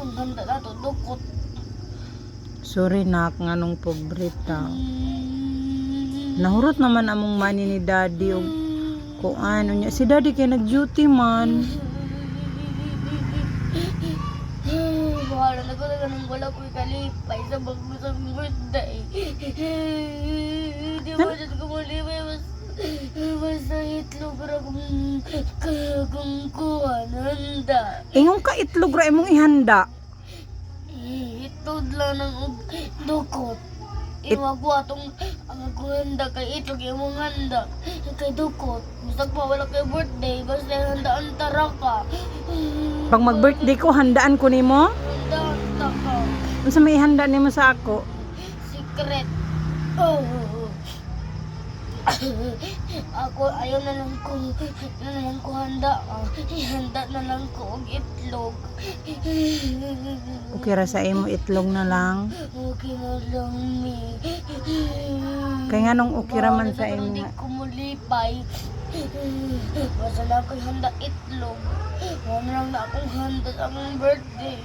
Ang ganda na to, dukot. Sorry nak, nganong pobreta. Nahurot naman among money ni daddy og kung ano niya. Si daddy kay nag-duty man. Bahala na ko na ganun wala ko'y kalipay sa bagusang birthday. Di ba dyan ko malipay basta itlog ra kung kuha nanda. Ingon ka itlog ra imong ihanda. Itod lang ng dukot. Iwa ko atong ang handa kay itlog yung handa kay dukot. Basta pa wala kay birthday basta handaan tara ka. Pag mag-birthday ko, handaan ko nimo. Handa ka. Unsa may ihanda nimo sa ako? Secret. Ako ayaw na lang ko handa. Ihanda na lang ko og itlog. Okay ra sa imo itlog na lang. Okay na lang mi. Kay nganong okay ra man sa imo. Hindi ko mulipay. Basta na ako'y handa itlog. Wala lang na akong handa sa akong birthday.